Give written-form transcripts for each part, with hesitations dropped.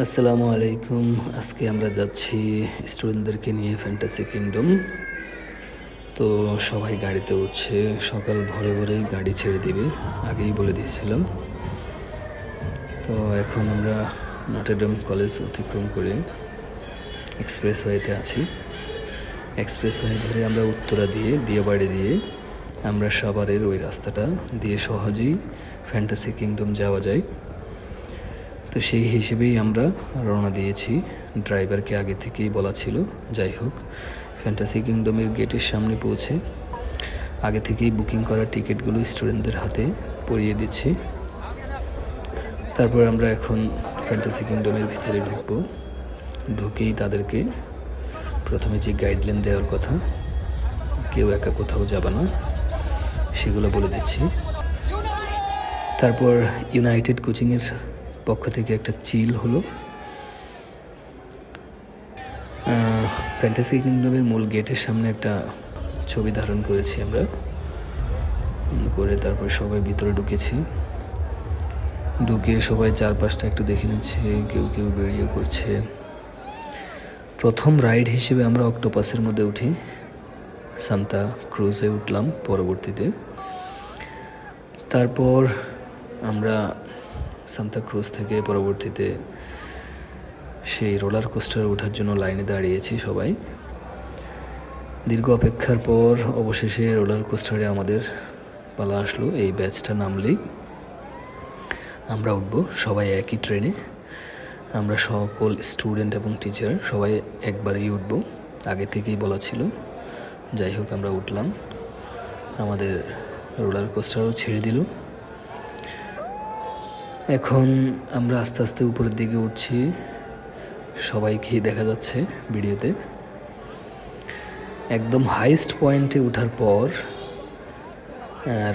আসসালামু আলাইকুম। আজকে আমরা যাচ্ছি স্টুডেন্টদেরকে নিয়ে ফ্যান্টাসি কিংডম। তো সবাই গাড়িতে উঠছে, সকাল ভোরে ভোরেই গাড়ি ছেড়ে দিবে, আগেই বলে দিয়েছিলাম। তো এখন আমরা নটরডেম কলেজ অতিক্রম করে এক্সপ্রেসওয়েতে আছি। এক্সপ্রেসওয়ে ধরে আমরা উত্তরা দিয়ে বিয়েবাড়ি দিয়ে আমরা সাভারের ওই রাস্তাটা দিয়ে সহজেই ফ্যান্টাসি কিংডম যাওয়া যায়। তো সেই হিসেবেই আমরা রওনা দিয়েছি। ড্রাইভারকে আগে থেকেই বলা ছিল। যাই হোক, ফ্যান্টাসি কিংডমের গেটের সামনে পৌঁছে আগে থেকেই বুকিং করা টিকিটগুলো স্টুডেন্টদের হাতে পরিয়ে দিচ্ছি। তারপর আমরা এখন ফ্যান্টাসি কিংডমের ভিতরে ঢুকবো। ঢুকেই তাদেরকে প্রথমে যে গাইডলাইন দেওয়ার কথা, কেউ একা কোথাও যাবে না, সেগুলো বলে দিচ্ছি। তারপর ইউনাইটেড কোচিংয়ের পক্ষ থেকে একটা চিল হলো। ফ্যান্টাসি কিংডমের মূল গেটের সামনে একটা ছবি ধারণ করেছি আমরা করে, তারপর সবাই ভিতরে ঢুকেছি। ঢুকে সবাই চারপাশটা একটু দেখে নিচ্ছে, কেউ কেউ বেরিয়ে করছে। প্রথম রাইড হিসেবে আমরা অক্টোপাসের মধ্যে উঠি, সান্তা ক্রুজে উঠলাম পরবর্তীতে। তারপর আমরা সান্তা ক্রুজ থেকে পরবর্তীতে সেই রোলার কোস্টারে ওঠার জন্য লাইনে দাঁড়িয়েছি সবাই। দীর্ঘ অপেক্ষার পর অবশেষে রোলার কোস্টারে আমাদের পালা আসলো। এই ব্যাচটা নামলেই আমরা উঠব, সবাই একই ট্রেনে। আমরা সকল স্টুডেন্ট এবং টিচার সবাই একবারেই উঠব, আগে থেকেই বলা ছিল। যাই হোক, আমরা উঠলাম। আমাদের রোলার কোস্টারও ছেড়ে দিল। এখন আমরা আস্তে আস্তে উপরের দিকে উঠছি, সবাইকেই দেখা যাচ্ছে ভিডিওতে। একদম হাইস্ট পয়েন্টে ওঠার পর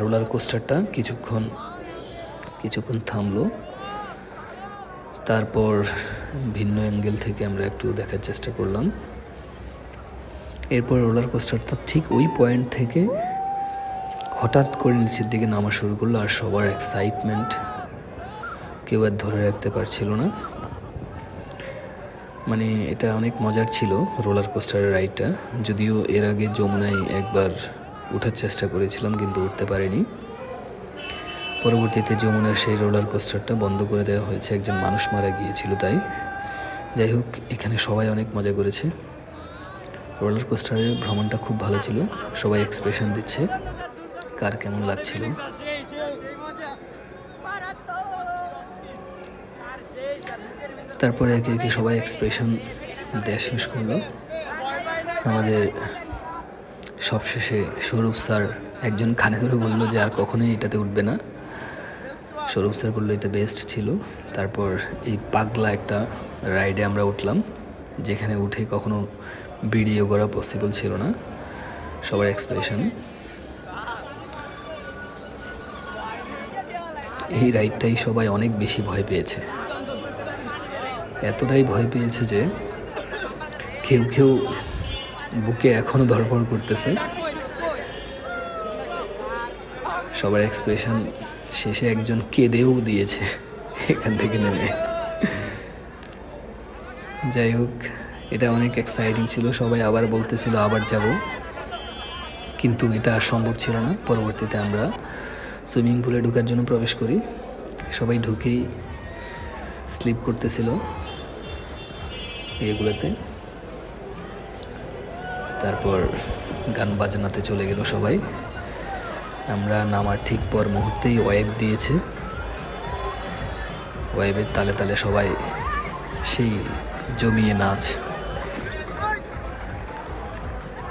রোলার কোস্টারটা কিছুক্ষণ থামলো। তারপর ভিন্ন অ্যাঙ্গেল থেকে আমরা একটু দেখার চেষ্টা করলাম। এরপর রোলার কোস্টারটা ঠিক ওই পয়েন্ট থেকে হঠাৎ করে নিচের দিকে নামা শুরু করলো। আর সবার এক্সাইটমেন্ট কেউ আর ধরে রাখতে পারছিল না। মানে এটা অনেক মজার ছিল রোলার কোস্টারের রাইডটা। যদিও এর আগে যমুনায় একবার ওঠার চেষ্টা করেছিলাম, কিন্তু উঠতে পারিনি। পরবর্তীতে যমুনার সেই রোলার কোস্টারটা বন্ধ করে দেওয়া হয়েছে, একজন মানুষ মারা গিয়েছিল তাই। যাই হোক, এখানে সবাই অনেক মজা করেছে। রোলার কোস্টারের ভ্রমণটা খুব ভালো ছিল। সবাই এক্সপ্রেশন দিচ্ছে কার কেমন লাগছিল। তারপরে একে একে সবাই এক্সপ্রেশন দেওয়া শেষ করলো। আমাদের সবশেষে স্বরূপ স্যার একজন কানে ধরে বললো যে আর কখনোই এটাতে উঠবে না। স্বরূপ স্যার বললো এটা বেস্ট ছিল। তারপর এই পাগলা একটা রাইডে আমরা উঠলাম, যেখানে উঠে কখনো ভিডিও করা পসিবল ছিল না। সবার এক্সপ্রেশন। এই রাইডটাই সবাই অনেক বেশি ভয় পেয়েছে। এতটাই ভয় পেয়েছে যে কেউ কেউ বুকে এখনো ধড়ফড় করতেছে। সবার এক্সপ্রেশন শেষে একজন কেঁদেও দিয়েছে এখান থেকে নেমে। যাই হোক, এটা অনেক এক্সাইটিং ছিল। সবাই আবার বলতেছিল আবার যাব, কিন্তু এটা আর সম্ভব ছিল না। পরবর্তীতে আমরা সুইমিং পুলে ঢোকার জন্য প্রবেশ করি। সবাই ঢুকেই স্লিপ করতেছিল এগুলোতে। তারপর গান বাজনাতে চলে গেল সবাই। আমরা নামার ঠিক পর মুহূর্তেই ওয়েভ দিয়েছে। ওয়েভের তালে তালে সবাই সেই জমিয়ে নাচ।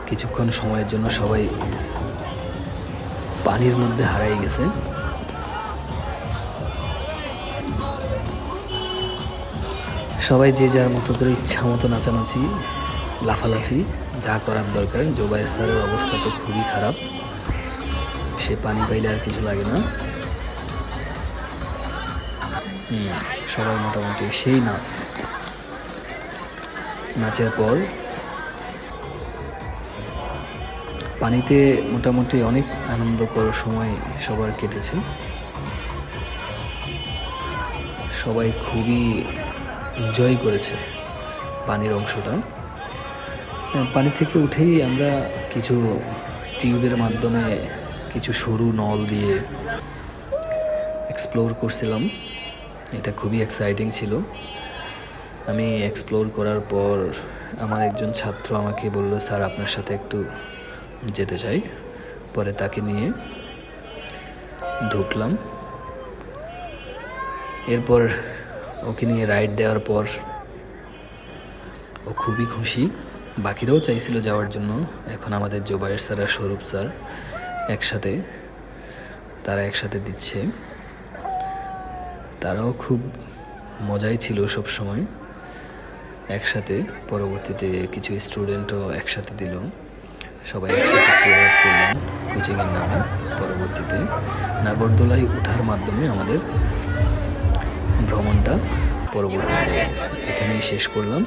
কিছুক্ষণ সময়ের জন্য সবাই পানির মধ্যে হারাই গেছে। সবাই যে যার মতো করে ইচ্ছা মতো নাচানাচি, লাফালাফি যা করার দরকার। জোবায়ের স্যারের অবস্থা তো খুবই খারাপ, সে পানি পাইলে আর কিছু লাগে না। সবাই মোটামুটি সেই নাচের পর পানিতে মোটামুটি অনেক আনন্দকর সময় সবার কেটেছে। সবাই খুবই এনজয় করেছে পানির অংশটা। পানি থেকে উঠেই আমরা কিছু টিউবের মাধ্যমে কিছু সরু নল দিয়ে এক্সপ্লোর করছিলাম। এটা খুবই এক্সাইটিং ছিল। আমি এক্সপ্লোর করার পর আমার একজন ছাত্র আমাকে বলল, স্যার আপনার সাথে একটু যেতে চাই। পরে তাকে নিয়ে ঢুকলাম। এরপর ওকে নিয়ে রাইড দেওয়ার পর ও খুবই খুশি। বাকিরাও চাইছিল যাওয়ার জন্য। এখন আমাদের জোবায়ের স্যার আর স্বরূপ স্যার তারা একসাথে দিচ্ছে। তারাও খুব মজাই ছিল সব সময় একসাথে। পরবর্তীতে কিছু স্টুডেন্টও একসাথে দিল, সবাই একসাথে চিয়ার আপ করলাম কোচিংয়ের নামে। পরবর্তীতে নাগরদোলায় ওঠার মাধ্যমে আমাদের ভ্রমণটা পরবর্তীতে এখানেই শেষ করলাম।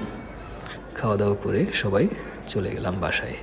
খাওয়া দাওয়া করে সবাই চলে গেলাম বাসায়।